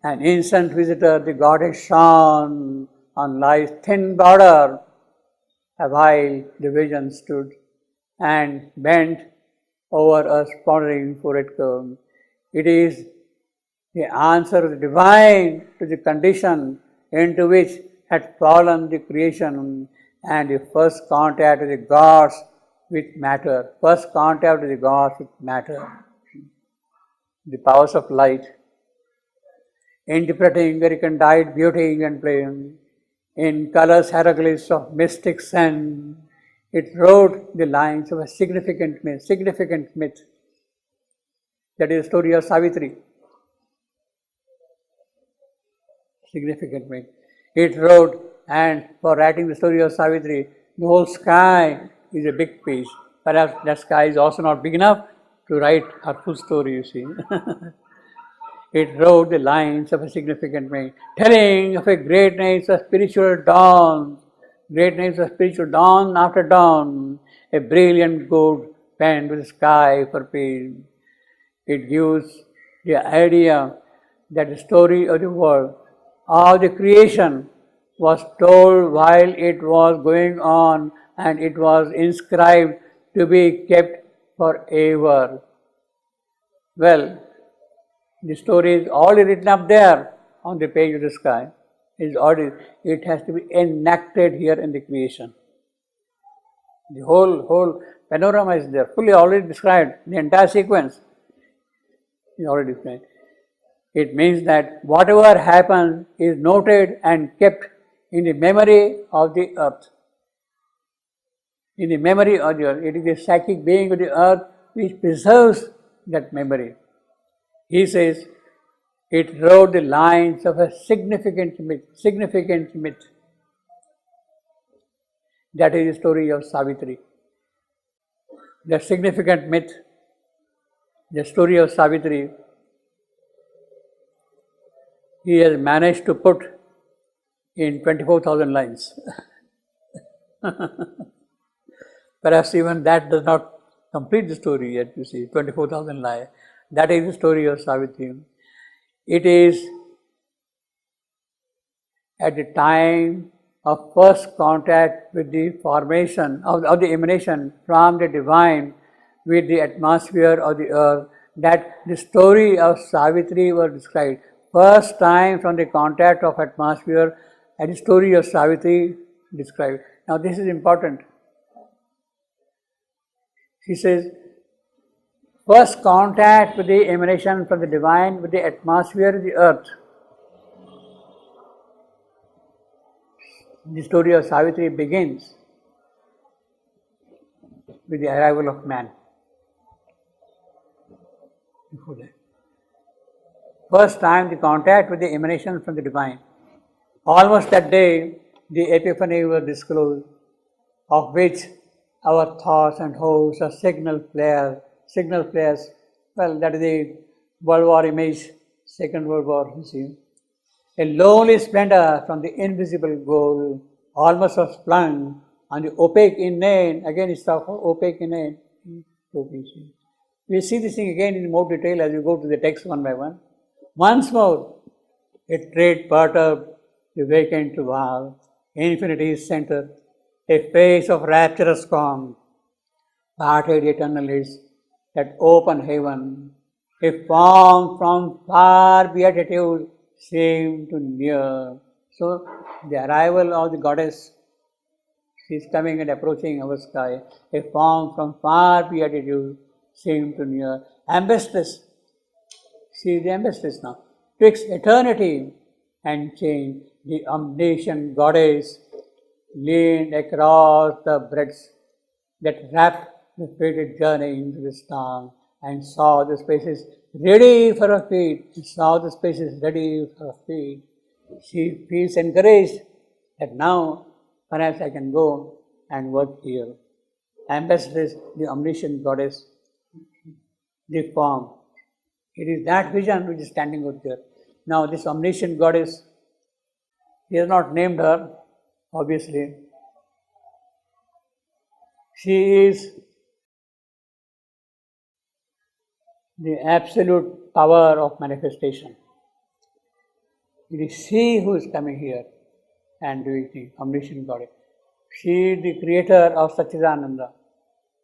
An instant visitor, the goddess shone on life's thin border. A while the vision stood and bent over us, pondering for it come. It is the answer of the divine to the condition into which had fallen the creation and the first contact of the gods with matter. First contact of the gods with matter. The powers of light, interpreting recondite beauty and play in colors hieroglyphs of mystic sense. It wrote the lines of a significant myth. That is the story of Savitri. Significant myth. It wrote, and for writing the story of Savitri, the whole sky is a big piece. Perhaps that sky is also not big enough to write her full story, you see. It wrote the lines of a significant myth, telling of a great names of spiritual dawn, after dawn, a brilliant gold penned with sky for peace. It gives the idea that the story of the world, of the creation, was told while it was going on, and it was inscribed to be kept forever. Well, the story is already written up there on the page of the sky. It has to be enacted here in the creation. The whole panorama is there, fully already described. The entire sequence is already described. It means that whatever happens is noted and kept in the memory of the earth. In the memory of the earth. It is the psychic being of the earth which preserves that memory. He says, it wrote the lines of a significant myth. That is the story of Savitri. The significant myth, the story of Savitri, he has managed to put in 24,000 lines. Perhaps even that does not complete the story yet, you see, 24,000 lines. That is the story of Savitri. It is at the time of first contact with the formation of the emanation from the divine with the atmosphere of the earth that the story of Savitri was described. First time from the contact of atmosphere and the story of Savitri described. Now this is important. She says, first contact with the emanation from the divine with the atmosphere of the earth. The story of Savitri begins with the arrival of man. Before that. First time the contact with the emanation from the divine. Almost that day, the epiphany was disclosed, of which our thoughts and hopes are signal flares. Well, that is the World War image, Second World War, you see. A lonely splendor from the invisible goal, almost was flung on the opaque inane. Again, it's talk of opaque inane. We see this thing again in more detail as we go to the text one by one. Once more, a trade perturbed the vacant wall, infinity's center, a face of rapturous calm, parted eternal lids, that open heaven, a form from far beatitude seemed to near. So the arrival of the goddess, she is coming and approaching our sky, a form from far beatitude seemed to near. Ambassadress, she is the ambassadress now, twixt eternity and change, the omniscient goddess leaned across the breadths that wrapped the fated journey into the storm and saw the spaces ready for her feet. She feels encouraged that now perhaps I can go and work here. Ambassadress, the omniscient goddess, the form. It is that vision which is standing out there. Now this omniscient goddess, he has not named her, obviously. She is the absolute power of manifestation. It is she who is coming here and doing the omniscient Goddess. She is the creator of Satchidananda,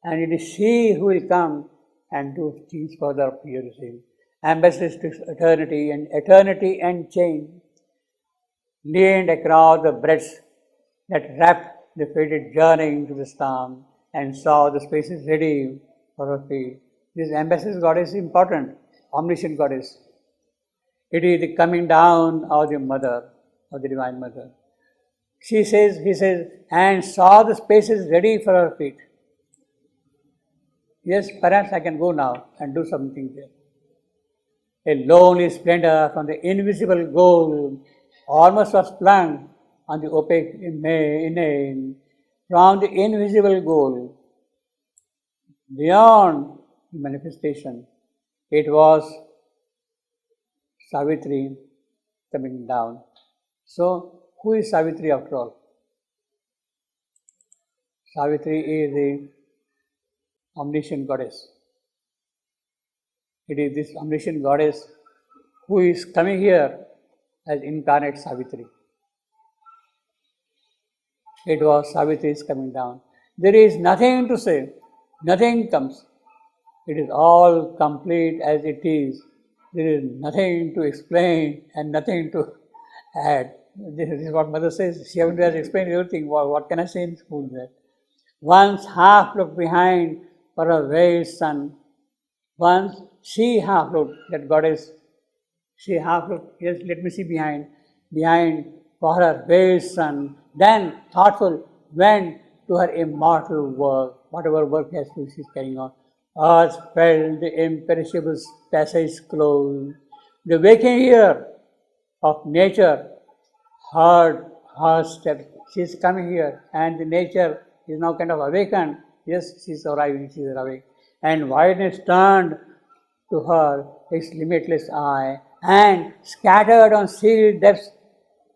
and it is she who will come and do things further up here, you see. Ambassadors to eternity and change, leaned across the breadths that wrapped the fated journey into the storm and saw the spaces ready for her feet. This ambassador Goddess is important, omniscient Goddess. It is the coming down of the Mother, of the Divine Mother. He says, and saw the spaces ready for her feet. Yes, perhaps I can go now and do something there. A lonely splendor from the invisible goal almost was flung on the opaque inane from the invisible goal. Beyond manifestation, it was Savitri coming down. So, who is Savitri after all? Savitri is the omniscient Goddess. It is this omniscient Goddess who is coming here as incarnate Savitri. It was Savitri is coming down. There is nothing to say, nothing comes. It is all complete as it is. There is nothing to explain and nothing to add. This is what Mother says. She has explained everything. What can I say in school there? Once half looked behind for a veiled sun. Once she half looked, that Goddess, she half looked, yes, let me see behind for her veiled sun. Then, thoughtful, went to her immortal work, whatever work she's carrying on. Earth felt the imperishable passage close. The waking ear of nature heard her steps. She is coming here, and the nature is now kind of awakened. Yes, she is arriving, she is awake. And wideness turned to her its limitless eye, and scattered on sealed depths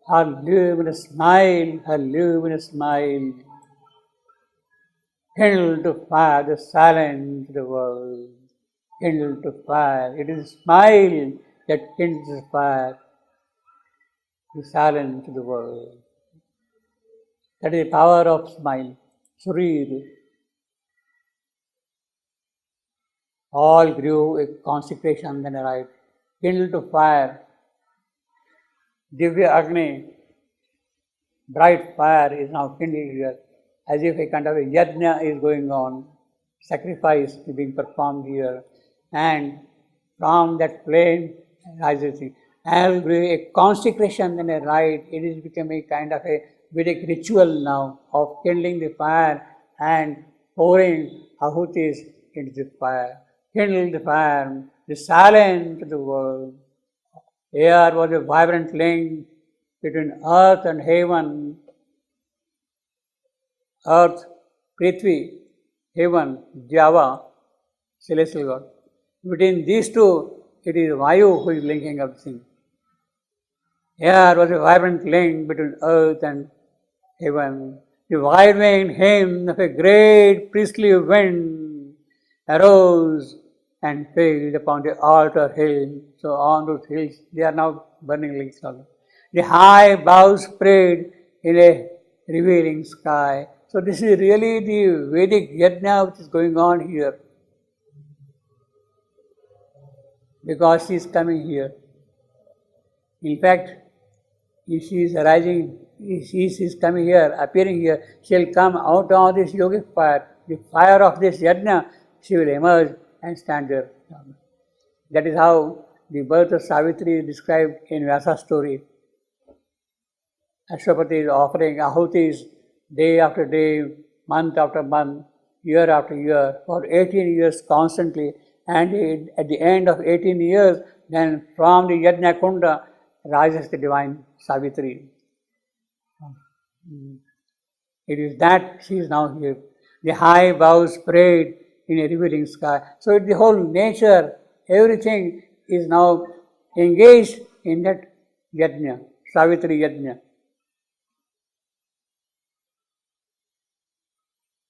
her luminous smile, kindled to fire the silence of the world. Kindled to fire. It is smile that kindles the fire, the silence of the world. That is the power of smile. Surreal. All grew a consecration then arrived. Kindled to fire. Divya Agni, bright fire is now kindled here, as if a kind of a yajna is going on, sacrifice is being performed here, and from that flame rises a consecration and a rite. It is become a kind of a Vedic ritual now of kindling the fire and pouring ahutis into the fire. Kindle the fire, the silence of the world. Here was a vibrant link between earth and heaven. Earth, Prithvi, heaven, Java, celestial God. Between these two, it is Vayu who is linking up the thing. Here was a vibrant link between earth and heaven. The wide-winged hymn of a great priestly wind arose and failed upon the altar hill. So on those hills, they are now burning like solid. The high boughs spread in a revealing sky. So this is really the Vedic yajna which is going on here. Because she is coming here. In fact, if she is arising, if she is coming here, appearing here, she will come out of this yogic fire, the fire of this yajna, she will emerge and stand there. That is how the birth of Savitri is described in Vyasa's story. Ashwapati is offering ahutis day after day, month after month, year after year, for 18 years constantly. And at the end of 18 years, then from the Yajna Kunda rises the divine Savitri. It is that she is now here. The high boughs spread in a revealing sky. So the whole nature, everything is now engaged in that Yajna, Savitri Yajna.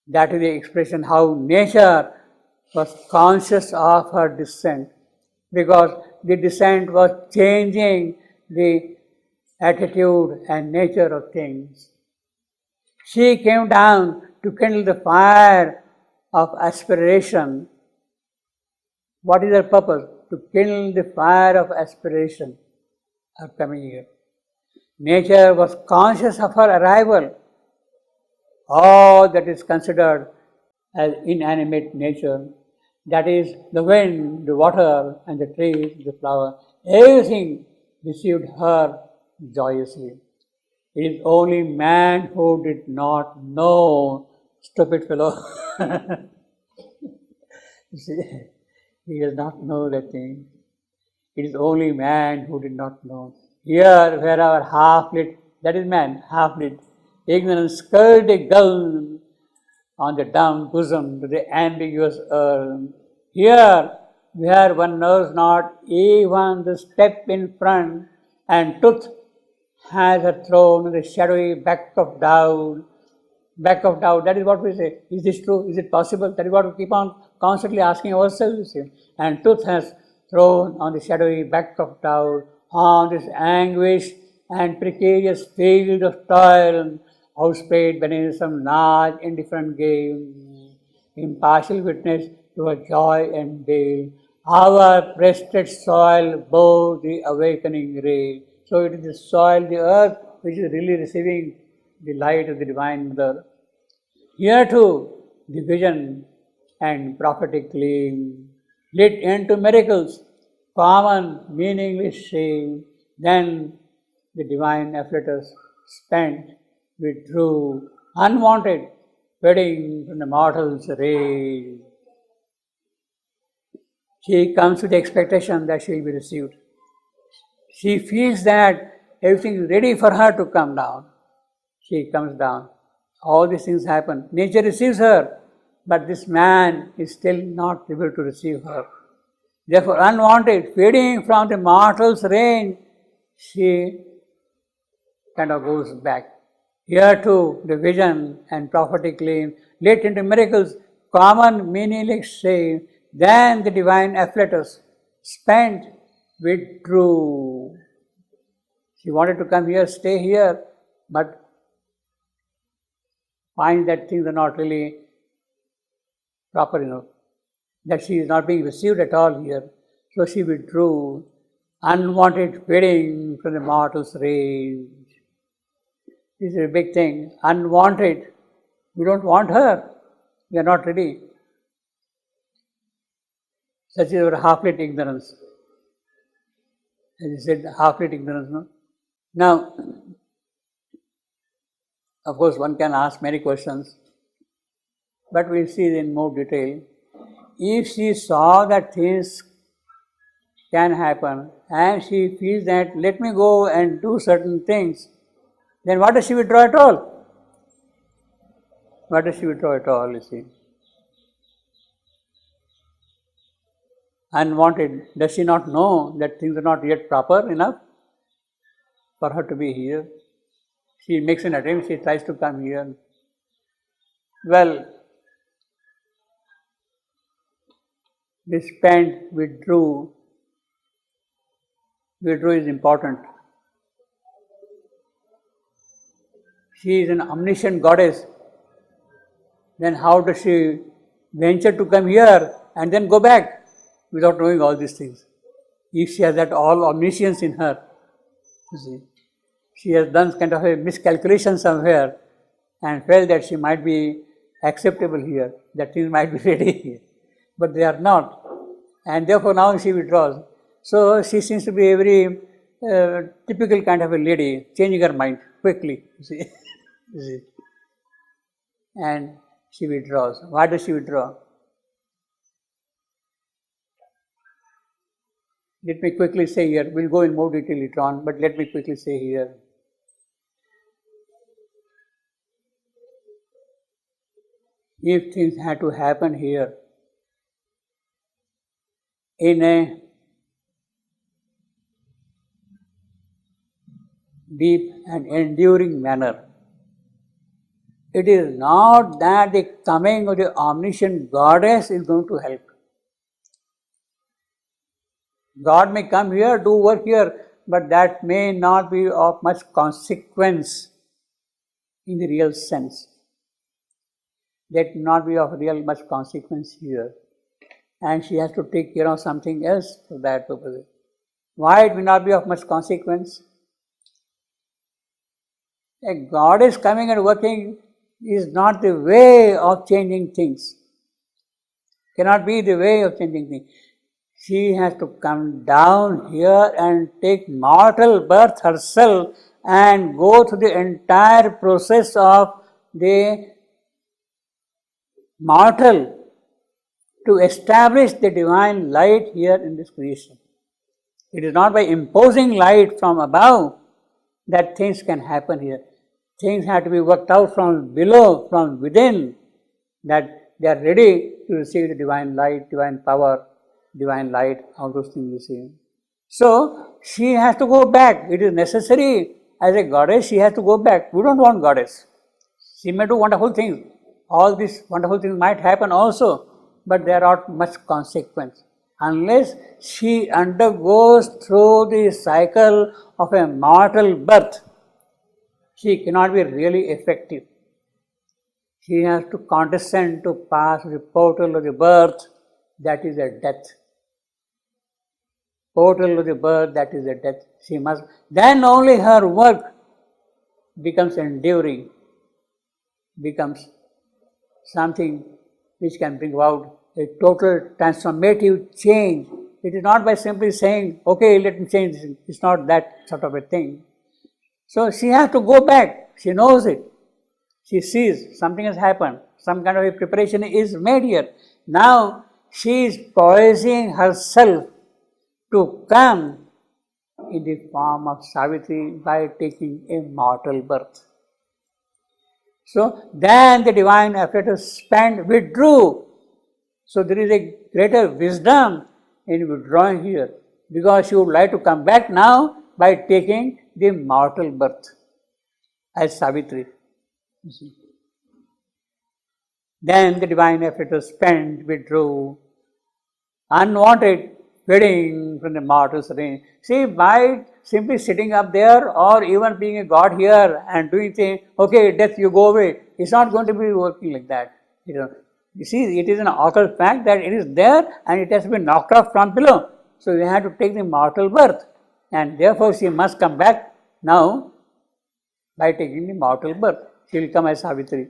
That is the expression how nature was conscious of her descent, because the descent was changing the attitude and nature of things. She came down to kindle the fire of aspiration. What is her purpose? To kindle the fire of aspiration of coming here. Nature was conscious of her arrival. All that is considered as inanimate nature, that is the wind, the water, and the trees, the flower, everything received her joyously. It is only man who did not know, stupid fellow. You see, he does not know that thing. It is only man who did not know. Here, where our half-lit, that is man, half-lit, ignorance curled a gull on the dumb bosom to the ambiguous earth. Here, where one knows not even the step in front, and truth has her throne in the shadowy back of doubt. Back of doubt, that is what we say. Is this true? Is it possible? That is what we keep on constantly asking ourselves. And truth has thrown on the shadowy back of doubt, on this anguish and precarious field of toil, outspread beneath some large indifferent game, impartial witness to her joy and bale. Our breasted soil bore the awakening ray. So it is the soil, the earth, which is really receiving the light of the Divine Mother. Here too, the vision and prophetic gleam lit into miracles, common, meaningless shame. Then the divine afflatus, spent, withdrew, unwanted, fading from the mortal's rays. She comes with the expectation that she will be received. She feels that everything is ready for her to come down. She comes down. All these things happen. Nature receives her, but this man is still not able to receive her. Therefore, unwanted, fading from the mortal's range, she kind of goes back. Here too, the vision and prophetic gleam lit into miracles, common, meaningless shame. Then the divine afflatus, spent, withdrew. She wanted to come here, stay here, but find that things are not really proper enough, that she is not being received at all here. So she withdrew, unwanted, fading from the mortal's range. This is a big thing. Unwanted. We don't want her. We are not ready. Such is our half-lit ignorance. As you said, half-lit ignorance, no? Now, of course, one can ask many questions, but we'll see in more detail. If she saw that things can happen and she feels that let me go and do certain things, then what does she withdraw at all? What does she withdraw at all, you see? Unwanted. Does she not know that things are not yet proper enough for her to be here? She makes an attempt, she tries to come here. Well, this spent, withdrew is important. She is an omniscient goddess. Then how does she venture to come here and then go back without knowing all these things? If she has that all omniscience in her, you see, she has done kind of a miscalculation somewhere and felt that she might be acceptable here, that things might be ready here, but they are not, and therefore now she withdraws. So she seems to be a very typical kind of a lady, changing her mind quickly, you see. You see. And she withdraws. Why does she withdraw? Let me quickly say here, we'll go in more detail later on, but let me quickly say here. If things had to happen here in a deep and enduring manner, it is not that the coming of the omniscient goddess is going to help. God may come here, do work here, but that may not be of much consequence in the real sense. That may not be of real much consequence here. And she has to take care of something else for that purpose. Why it may not be of much consequence? A goddess coming and working is not the way of changing things. Cannot be the way of changing things. She has to come down here and take mortal birth herself and go through the entire process of the mortal to establish the divine light here in this creation. It is not by imposing light from above that things can happen here. Things have to be worked out from below, from within, that they are ready to receive the divine light, divine power, divine light, all those things you see. So, she has to go back. It is necessary as a goddess, she has to go back. We don't want goddess. She may do wonderful things. All these wonderful things might happen also, but there are not much consequence. Unless she undergoes through the cycle of a mortal birth, she cannot be really effective. She has to condescend to pass the portal of the birth, that is a death. Portal of the birth, that is a death. She must, then only her work becomes enduring, becomes something which can bring about a total transformative change. It is not by simply saying, okay, let me change this. It's not that sort of a thing. So she has to go back. She knows it. She sees something has happened. Some kind of a preparation is made here. Now she is poising herself to come in the form of Savitri by taking a mortal birth. So then the divine apparatus withdrew. So there is a greater wisdom in withdrawing here, because she would like to come back now by taking the mortal birth as Savitri. You see. Then the divine apparatus withdrew, unwanted, fading from the mortal's range. See, by simply sitting up there or even being a god here and doing things, okay, death, you go away, it's not going to be working like that. You see, it is an occult fact that it is there and it has been knocked off from below. So we have to take the mortal birth, and therefore she must come back now by taking the mortal birth. She will come as Savitri.